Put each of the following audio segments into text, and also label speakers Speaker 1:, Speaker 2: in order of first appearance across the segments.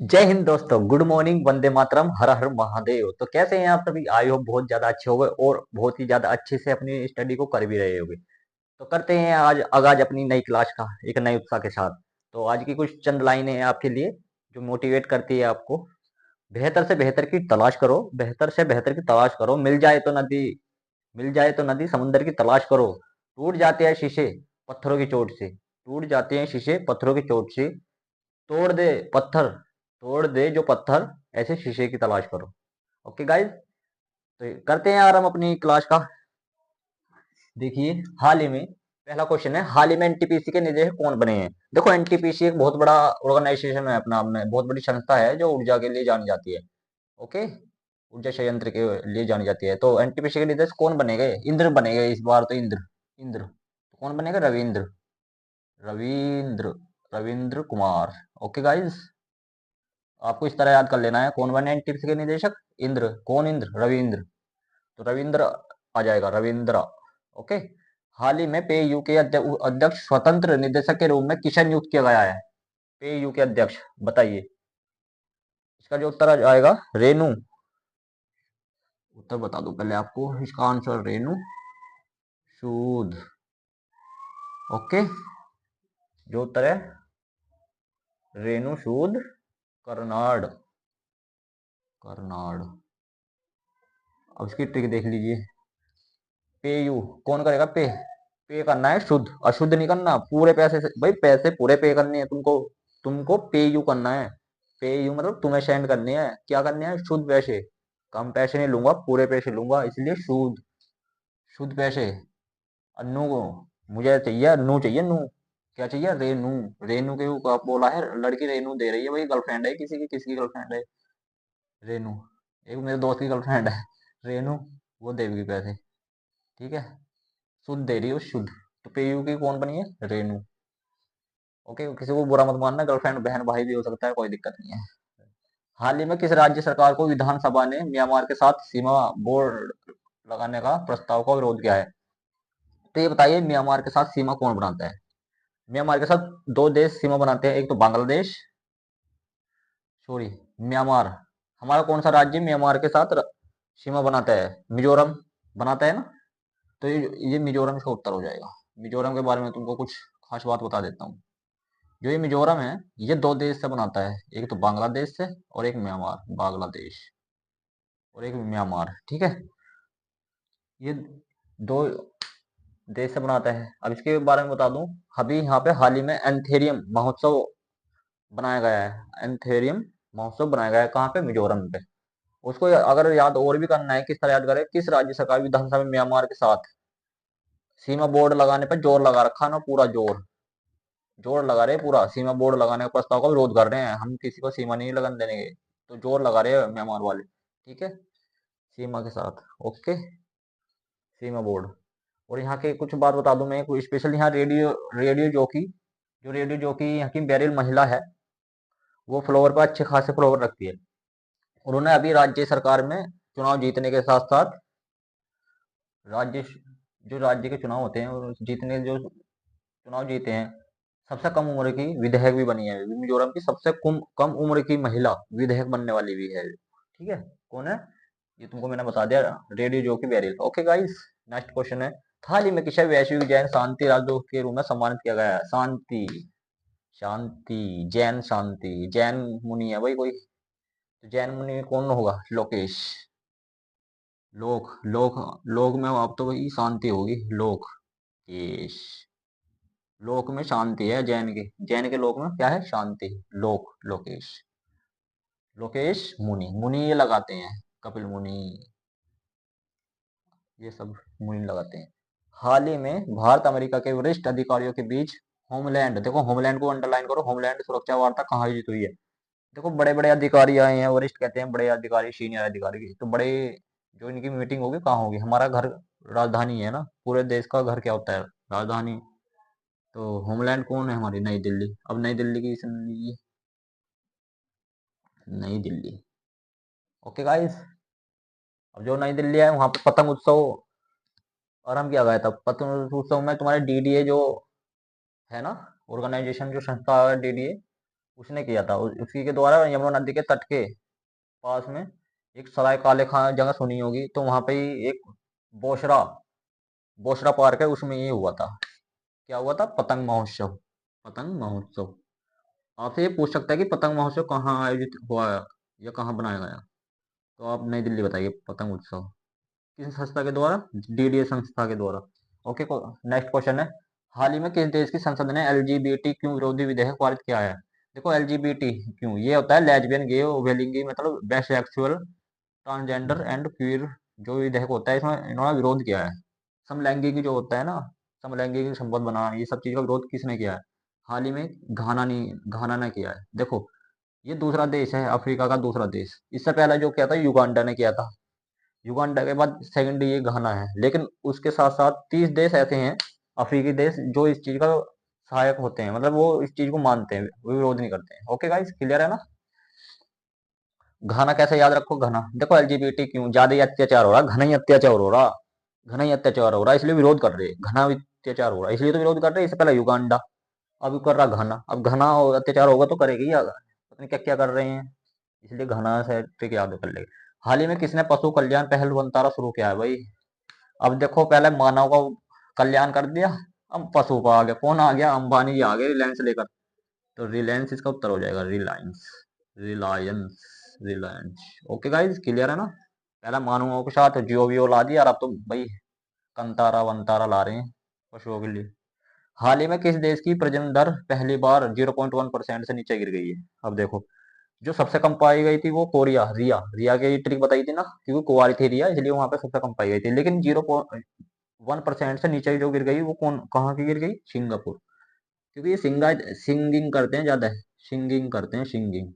Speaker 1: जय हिंद दोस्तों, good morning, Vande Mataram, हर हर महादेव। तो कैसे हैं आप सभी? आई होप बहुत ज्यादा अच्छे हो गए और बहुत ही ज्यादा अच्छे से अपनी स्टडी को कर भी रहे होगे। तो करते हैं आज आगाज अपनी नई क्लास का एक नए उत्साह के साथ। तो आज की कुछ चंद लाइनें हैं आपके लिए जो मोटिवेट करती है आपको। बेहतर से बेहतर की तलाश करो, बेहतर से बेहतर की तलाश करो। मिल जाए तो नदी समुंदर की तलाश करो। टूट जाते हैं शीशे पत्थरों की चोट से, टूट जाते हैं शीशे पत्थरों की चोट से। तोड़ दे पत्थर, तोड़ दे जो पत्थर, ऐसे शीशे की तलाश करो। ओके गाइज, तो करते हैं यार हम अपनी क्लास का। देखिए, हाल ही में पहला क्वेश्चन है, हाल ही में एनटीपीसी के निदेशक कौन बने हैं? देखो, एनटीपीसी एक बहुत बड़ा ऑर्गेनाइजेशन है, अपना में बहुत बड़ी संस्था है जो ऊर्जा के लिए जानी जाती है। ओके, ऊर्जा संयंत्र के लिए जानी जाती है। तो एनटीपीसी के निदेशक कौन बनेंगे? इंद्र बनेंगे इस बार। तो इंद्र, इंद्र तो कौन बनेगा? रविंद्र, रविंद्र रविंद्र कुमार। ओके गाइज, आपको इस तरह याद कर लेना है, कौन बने एनटीपीसी के निदेशक? इंद्र। कौन इंद्र? रविंद्र। तो रविंद्र आ जाएगा, रविंद्र। ओके। हाल ही में पेयू के अध्यक्ष स्वतंत्र निदेशक के रूप में किसे नियुक्त किया गया है? पेयू के अध्यक्ष, बताइए। इसका जो उत्तर आ जाएगा, रेणु। उत्तर बता दूं पहले आपको, इसका आंसर रेणु सूद। ओके, जो उत्तर है रेणु सूद कर्नाड, कर्नाड। अब इसकी ट्रिक देख लीजिए। पे यू कौन करेगा? पे करना है शुद्ध, अशुद्ध नहीं करना। पूरे पैसे से भाई, पैसे पूरे पे करने हैं तुमको। तुमको पे यू करना है। पे यू मतलब तुम्हें सेंड करनी है। क्या करने हैं? शुद्ध पैसे। कम पैसे नहीं लूंगा, पूरे पैसे लूंगा, इसलिए शुद्ध, शुद्ध पैसे। अन्नू को मुझे चाहिए, नू चाहिए, नू। क्या चाहिए? रेनू। रेनू के ऊपर बोला है, लड़की रेनू दे रही है भाई, गर्लफ्रेंड है किसी की, किसकी गर्लफ्रेंड है? रेनू। एक मेरे दोस्त की गर्लफ्रेंड है रेनू, वो देगी पैसे। ठीक है, शुद्ध दे रही है, शुद्ध। तो पेयू की कौन बनी है? रेनू। ओके, किसी को बुरा मत मानना, गर्लफ्रेंड बहन भाई भी हो सकता है, कोई दिक्कत नहीं है। हाल ही में किस राज्य सरकार को विधानसभा ने म्यांमार के साथ सीमा बोर्ड लगाने का प्रस्ताव का विरोध किया है? तो ये बताइए, म्यांमार के साथ सीमा कौन बनाता है? म्यांमार के साथ दो देश सीमा बनाते हैं, एक तो बांग्लादेश, सॉरी, म्यांमार। हमारा कौन सा राज्य म्यांमार के साथ सीमा बनाता है? मिजोरम बनाता है ना। तो ये मिजोरम इसका उत्तर हो जाएगा। मिजोरम के बारे में तुमको कुछ खास बात बता देता हूँ। जो ये मिजोरम है, ये दो देश से बनाता है, एक तो बांग्लादेश से और एक म्यांमार, बांग्लादेश और एक म्यांमार। ठीक है, ये दो देश से बनाता है। अब इसके बारे में बता दूं, अभी यहाँ पे हाल ही में एंथेरियम महोत्सव बनाया गया है। एंथेरियम महोत्सव बनाया गया है, कहाँ पे? मिजोरम पे। उसको अगर याद और भी करना है, किस तरह याद करें, किस राज्य सरकार विधानसभा में म्यांमार के साथ सीमा बोर्ड लगाने पर जोर लगा रखा ना, पूरा जोर, जोर लगा रहे हैं पूरा। सीमा बोर्ड लगाने का प्रस्ताव का विरोध कर रहे हैं, हम किसी को सीमा नहीं लगन देंगे। तो जोर लगा रहे हैं म्यांमार वाले। ठीक है, सीमा के साथ। ओके, सीमा बोर्ड। और यहाँ के कुछ बात बता दूं मैं, कोई स्पेशल यहाँ रेडियो, रेडियो जॉकी, जो रेडियो जॉकी यहाँ की बैरिल महिला है, वो फ्लोवर पर अच्छे खासे फ्लोवर रखती है। उन्होंने अभी राज्य सरकार में चुनाव जीतने के साथ साथ राज्य, जो राज्य के चुनाव होते हैं और जीतने, जो चुनाव जीते हैं, सबसे कम उम्र की विधायक भी बनी है। मिजोरम की सबसे कम कम उम्र की महिला विधायक बनने वाली भी है। ठीक है, कौन है? ये तुमको मैंने बता दिया, रेडियो जो की बैरिल। ओके गाइस, नेक्स्ट क्वेश्चन है, हाल ही में किसे वैश्विक जैन शांति राजदूत के रूप में सम्मानित किया गया है? शांति, शांति, जैन शांति, जैन मुनि है भाई कोई। तो जैन मुनि कौन होगा? लोकेश। लोक, लोक, लोक में अब तो वही शांति होगी, लोक केश। लोक में शांति है जैन के, जैन के लोक में क्या है? शांति। लोक, लोकेश, लोकेश मुनि। मुनि ये लगाते हैं, कपिल मुनि, ये सब मुनि लगाते हैं। हाल ही में भारत अमेरिका के वरिष्ठ अधिकारियों के बीच होमलैंड, देखो होमलैंड को अंडरलाइन करो, होमलैंड सुरक्षा वार्ता कहाँ आयोजित हुई है? देखो, बड़े बड़े अधिकारी आए हैं, वरिष्ठ कहते हैं, बड़े अधिकारी, सीनियर अधिकारी। तो बड़े, जो इनकी मीटिंग होगी कहाँ होगी? हमारा घर राजधानी है ना, पूरे देश का घर क्या होता है? राजधानी। तो होमलैंड कौन है? हमारी नई दिल्ली। अब नई दिल्ली की सुन लीजिए, नई दिल्ली। ओके गाइस, अब जो नई दिल्ली है वहां पे पतंग उत्सव आरंभ किया गया था। पतंग उत्सव में तुम्हारे डीडीए जो है ना, ऑर्गेनाइजेशन, जो संस्था है डीडीए, उसने किया था, उसी के द्वारा यमुना नदी के तट के पास में एक सराय काले खां जगह सुनी होगी, तो वहां पे ही एक बोशरा बोशरा पार्क है, उसमें ये हुआ था। क्या हुआ था? पतंग महोत्सव। पतंग महोत्सव। आपसे ये पूछ सकता है कि पतंग महोत्सव कहाँ आयोजित हुआ या कहाँ बनाया गया, तो आप नई दिल्ली बताइए पतंग उत्सव किस संस्था के द्वारा? डीडीए संस्था के द्वारा। ओके, नेक्स्ट क्वेश्चन है, हाल ही में किस देश की संसद ने एलजीबीटी क्यू विरोधी विधेयक पारित किया है? देखो एलजीबीटी क्यू ये होता है लेस्बियन, गे, उभयलिंगी, मतलब बाइसेक्सुअल, ट्रांसजेंडर एंड क्वीर। जो विधेयक होता है इसमें इन्होंने विरोध किया है। समलैंगिक जो होता है ना, समलैंगिक संबंध बनाना, ये सब चीज का विरोध किसने किया है? हाल ही में घाना ने किया है। देखो ये दूसरा देश है, अफ्रीका का दूसरा देश। इससे पहले जो किया था युगांडा ने किया था। युगांडा के बाद सेकंड ये घाना है, लेकिन उसके साथ साथ 30 देश ऐसे हैं अफ्रीकी देश जो इस चीज का सहायक होते हैं, मतलब वो इस चीज को मानते हैं, वो विरोध नहीं करते हैं। ओके गाइस, क्लियर है ना? घाना कैसे याद रखो? घना, देखो एलजीबीटी क्यों ज्यादा ही अत्याचार हो रहा, घना ही अत्याचार हो रहा, घना ही अत्याचार हो रहा, इसलिए विरोध कर रहे हैं। घना अत्याचार हो रहा है इसलिए तो विरोध कर रहे हैं। इससे पहले युगांडा, अब कर रहा घना। अब घना और अत्याचार होगा तो करेगी ही, पता नहीं क्या क्या कर रहे हैं, इसलिए घना से ट्रिक याद कर लेगा। हाल ही में किसने पशु कल्याण पहल वंतारा शुरू किया है भाई? अब देखो पहले मानव का कल्याण कर दिया, अब पशु का आ गया, कौन आ गया? अंबानी जी आ गए रिलायंस लेकर। तो रिलायंस इसका उत्तर हो जाएगा, Reliance, Reliance, Reliance. Okay guys, clear है ना? पहला मानवों के साथ जियो वियो ला दिया, और अब तो भाई कंतारा वंतारा ला रहे हैं पशुओं के लिए। हाल ही में किस देश की प्रजनन दर पहली बार 0.1% से नीचे गिर गई है? अब देखो, जो सबसे कम पाई गई थी वो कोरिया, रिया, रिया की ट्रिक बताई थी ना, क्योंकि कुंवारी थी रिया इसलिए वहां पे सबसे कम पाई गई थी। लेकिन 0.1% से नीचे जो गिर गई वो कौन, कहाँ की गिर गई? सिंगापुर। क्योंकि ये सिंगिंग करते हैं ज्यादा, सिंगिंग करते हैं, सिंगिंग।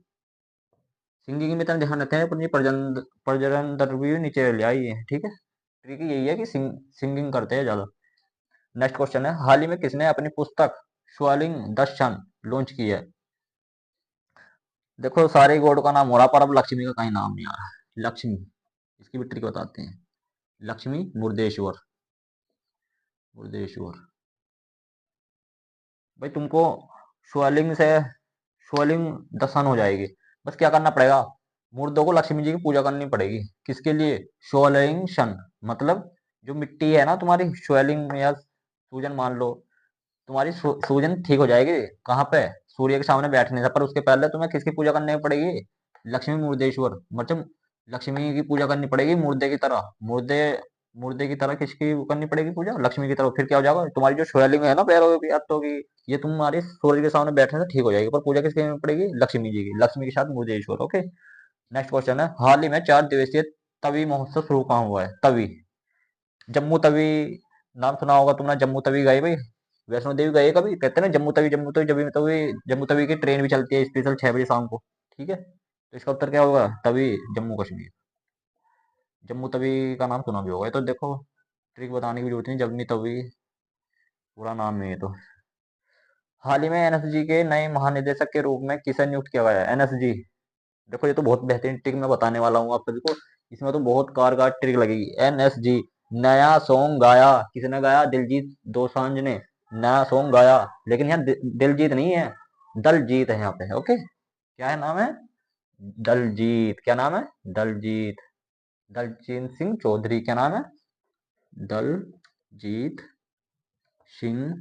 Speaker 1: सिंगिंग में इतना ध्यान रखते हैं, अपनी प्रजनन दर भी नीचे ले आई है, ठीक है। ट्रिक यही है कि सिंगिंग करते हैं ज्यादा। नेक्स्ट क्वेश्चन है, हाल ही में किसने अपनी पुस्तक स्वालिंग दर्शन लॉन्च की है? देखो सारे गॉड का नाम हो रहा, पर अब लक्ष्मी का कहीं नाम नहीं आ रहा। लक्ष्मी, इसकी भी ट्रिक बताते हैं। लक्ष्मी मुर्देश्वर, मुर्देश्वर। भाई तुमको स्वलिंग से स्वलिंग दर्शन हो जाएगी। बस क्या करना पड़ेगा? मुर्दों को लक्ष्मी जी की पूजा करनी पड़ेगी। किसके लिए? स्वलिंग शन, मतलब जो मिट्टी है ना तुम्हारी स्वलिंग में, या सूजन मान लो, तुम्हारी सूजन ठीक हो जाएगी। कहाँ पे? सूर्य के सामने बैठने से। पर उसके पहले तुम्हें किसकी पूजा करनी पड़ेगी? लक्ष्मी मुर्देश्वर, मतलब लक्ष्मी की पूजा करनी पड़ेगी मुर्दे की तरह। मुर्दे की तरह किसकी करनी पड़ेगी पूजा? लक्ष्मी की तरह। फिर क्या हो जाएगा? तुम्हारी जो स्वेलिंग है ना पैरों की, हाथों की, ये तुम्हारी सूर्य के सामने बैठने से ठीक हो जाएगी। पर पूजा किसकी करनी पड़ेगी? लक्ष्मी जी की। लक्ष्मी के साथ मुर्देश्वर। ओके, नेक्स्ट क्वेश्चन है, हाल ही में 4 दिवसीय तवी महोत्सव शुरू कहाँ हुआ है? तवी, जम्मू तवी, नाम सुना होगा तुमने, जम्मू तवी गए भाई? वैष्णो देवी गए कभी? कहते हैं ना जम्मू तवी, जम्मू तवी, जम्मू तवी की ट्रेन भी चलती है स्पेशल 6 बजे शाम को, ठीक है। तो इसका उत्तर क्या होगा? तवी, जम्मू कश्मीर। जम्मू तवी का नाम सुना भी होगा। ये तो देखो ट्रिक बताने की जरूरत नहीं, जम्मू तवी पूरा नाम है ये तो। हाल ही में एनएसजी के नए महानिदेशक के रूप में किसे नियुक्त किया गया है? एनएसजी, देखो ये तो बहुत बेहतरीन ट्रिक मैं बताने वाला हूँ आप सभी को, इसमें तो बहुत कारगर ट्रिक लगेगी। एनएसजी, नया सॉन्ग गाया, किसने गाया? दिलजीत दोसांझ ने नया सॉन्ग गाया। लेकिन यहाँ दिलजीत नहीं है, दलजीत है यहाँ पे। ओके, क्या है नाम है? दलजीत। क्या नाम है? दलजीत, दलजीत सिंह चौधरी। क्या नाम है? दलजीत सिंह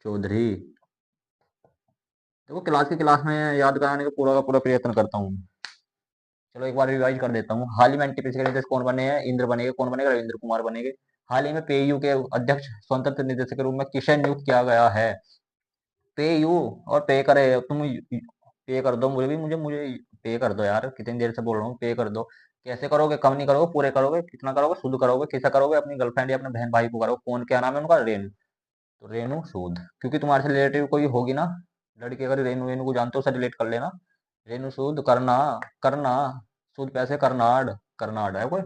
Speaker 1: चौधरी। देखो क्लास में याद कराने का पूरा प्रयत्न करता हूँ। चलो एक बार रिवाइज कर देता हूँ। हाल ही में एनटीपीसी के निदेशक कौन बने हैं? इंद्र बनेंगे। कौन बनेगा? रविंद्र कुमार बनेंगे। हाल ही में पेयू के अध्यक्ष स्वतंत्र निदेशक के रूप में किसे नियुक्त किया गया है? पेयू, और पे करे तुम, पे कर दो मुझे भी, मुझे मुझे पे कर दो यार, कितनी देर से बोल रहा हूँ, पे कर दो। कैसे करोगे? कम नहीं करोगे, पूरे करोगे। कितना करोगे? शुद्ध करोगे। कैसा करोगे? अपनी गर्लफ्रेंड या अपने बहन भाई को करोगे। कौन, क्या नाम है उनका? रेणु। तो रेणु सूद, क्योंकि तुम्हारे से रिलेटिव कोई होगी ना लड़की, अगर रेणु वेणु को जानते हो उससे रिलेट कर लेना। रेणु सूद करना, करना सूद पैसे करनाड, करनाड है कोई।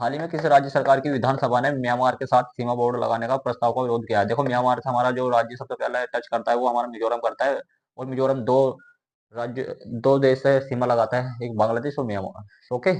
Speaker 1: हाल ही में किस राज्य सरकार की विधानसभा ने म्यांमार के साथ सीमा बोर्ड लगाने का प्रस्ताव का विरोध किया है? देखो म्यांमार से हमारा जो राज्य सबसे पहले टच करता है वो हमारा मिजोरम करता है, और मिजोरम राज्य दो देश से सीमा लगाता है, एक बांग्लादेश और म्यांमार। ओके,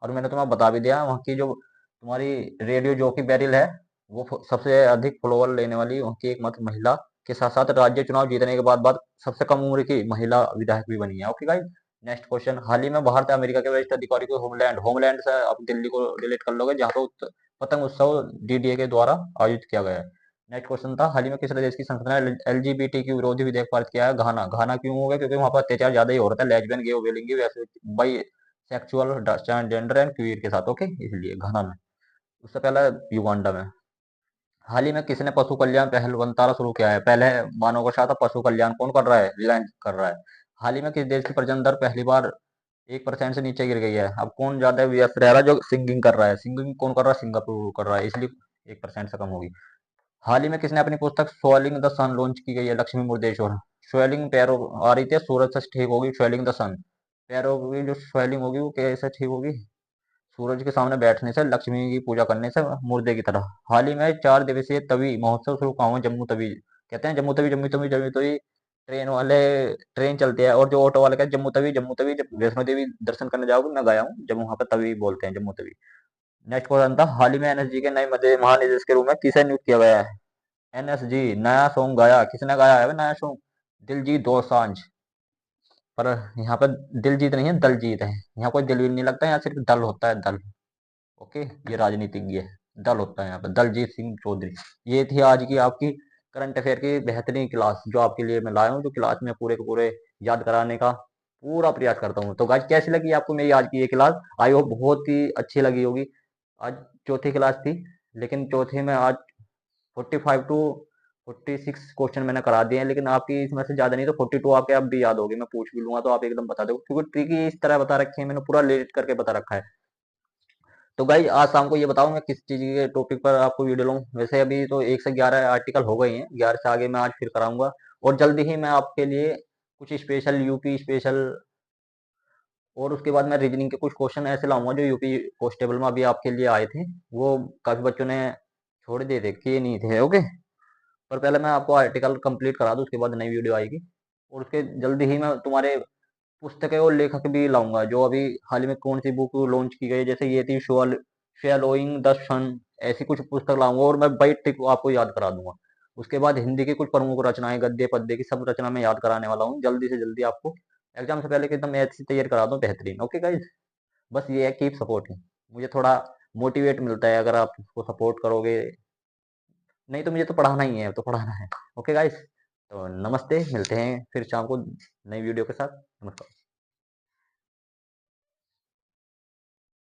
Speaker 1: और मैंने तुम्हें बता भी दिया वहाँ की जो तुम्हारी रेडियो जॉकी बेरिल है, वो सबसे अधिक फॉलोवर लेने वाली वहाँ की एकमात्र महिला के साथ साथ राज्य चुनाव जीतने के बाद सबसे कम उम्र की महिला विधायक भी बनी है। ओके गाइस, नेक्स्ट क्वेश्चन, हाल ही में भारत और अमेरिका के वरिष्ठ अधिकारी को होमलैंड होमलैंड से आप दिल्ली को रिलेट कर लोगे, जहाँ पे पतंग उत्सव डीडीए के द्वारा आयोजित किया गया है। नेक्स्ट क्वेश्चन था, हाल ही में किस देश की संसद ने एलजीबीटी विरोधी विधेयक पारित किया है? घाना। घाना क्यों हो गया? क्योंकि वहां पर अत्याचार ज्यादा ही हो रहा था लेस्बियन, गे, वेलिंगी, वैसे by sexual, transgender and queer के साथ। ओके, इसलिए घाना में। उससे पहले युगांडा में। हाल ही में किसने पशु कल्याण पहल वंतारा शुरू किया है? पहले मानव का साथ पशु कल्याण कौन कर रहा है? रिलायंस कर रहा है। हाल ही में किस देश की प्रजनन दर पहली बार 1% से नीचे गिर गई है? अब कौन ज्यादा व्यस्त रह रहा है जो सिंगिंग कर रहा है? सिंगिंग कौन कर रहा है? सिंगापुर कर रहा है, इसलिए 1% से कम होगी। हाल ही में किसने अपनी पुस्तक स्वेलिंग द सन लॉन्च की गई है? लक्ष्मी मुर्देश्वर। स्वेलिंग पैरों आ रही थी, सूरज से ठीक होगी, स्वेलिंग द सन। पैरों की जो स्वेलिंग होगी वो कैसे ठीक होगी? सूरज के सामने बैठने से, लक्ष्मी की पूजा करने से, मुर्दे की तरह। हाल ही में 4 दिवसीय तवी महोत्सव शुरू कहाँ हुआ? जम्मू तवी। कहते हैं जम्मू तवी, जम्मू तवी, जम्मू तवी। ट्रेन वाले, ट्रेन चलती है और जो ऑटो वाले कहते हैं जम्मू तवी, जम्मू तवी। जब वैष्णो देवी दर्शन करने जाओगे, मैं गया हूँ जब, वहां पर तवी बोलते हैं, जम्मू तवी। नेक्स्ट क्वेश्चन था, हाल ही में एनएसजी के नए महानिदेशक के रूप में किसे नियुक्त किया गया है? एनएसजी नया सॉन्ग गाया, किसने गाया है नया सॉन्ग? दिलजीत दोसांझ। पर यहाँ पे दिलजीत नहीं है, दलजीत है। यहाँ कोई दिल भी नहीं लगता, यहाँ सिर्फ दल होता है, दल। ओके, ये राजनीतिज्ञ है, दल होता है यहाँ पे, दलजीत सिंह चौधरी। ये थी आज की आपकी करंट अफेयर की बेहतरीन क्लास, जो आपके लिए मैं लाया हूँ, जो क्लास में पूरे के पूरे याद कराने का पूरा प्रयास करता हूँ। तो गाइस, कैसी लगी आपको मेरी आज की ये क्लास? आई होप बहुत ही अच्छी लगी होगी। आज चौथी क्लास थी, लेकिन चौथे में आज 45 टू 46 क्वेश्चन मैंने करा दिए हैं, लेकिन आपकी इसमें से ज्यादा नहीं तो 42 आपके अब भी याद होगी। मैं पूछ भी लूंगा तो आप एकदम बता दो, क्योंकि ट्रिक ही इस तरह बता रखी है, मैंने पूरा लेट करके बता रखा है। तो गाइज, आज शाम को ये बताऊं मैं किस चीज के टॉपिक पर आपको वीडियो लूं। वैसे अभी तो 1 से 11 आर्टिकल हो गए हैं, 11 से आगे मैं आज फिर कराऊंगा। और जल्दी ही मैं आपके लिए कुछ स्पेशल यूपी स्पेशल, और उसके बाद मैं रीजनिंग के कुछ क्वेश्चन ऐसे लाऊंगा जो यूपी कॉन्स्टेबल में अभी आपके लिए आए थे, वो काफी बच्चों ने छोड़ दिए थे, किए नहीं थे। ओके, पर पहले मैं आपको आर्टिकल कंप्लीट करा दूं, उसके बाद नई वीडियो आएगी। और उसके जल्दी ही मैं तुम्हारे पुस्तकें और लेखक भी लाऊंगा, जो अभी हाल ही में कौन सी बुक लॉन्च की गई है, जैसे ये थी शैलोइंग द सन। ऐसी कुछ पुस्तक लाऊंगा और मैं बाई ट्रिक आपको याद करा दूंगा। उसके बाद हिंदी की कुछ प्रमुख रचनाएं, गद्य पद्य की सब रचना मैं याद कराने वाला हूँ, जल्दी से जल्दी आपको एग्जाम से पहले कि एकदम मैथ से तैयार करा दूं बेहतरीन। ओके गाइज, बस ये है, कीप सपोर्टिंग। मुझे थोड़ा मोटिवेट मिलता है अगर आप उसको सपोर्ट करोगे, नहीं तो मुझे तो पढ़ाना ही है, तो पढ़ाना है। ओके गाइस, तो नमस्ते, मिलते हैं फिर शाम को नई वीडियो के साथ। नमस्कार।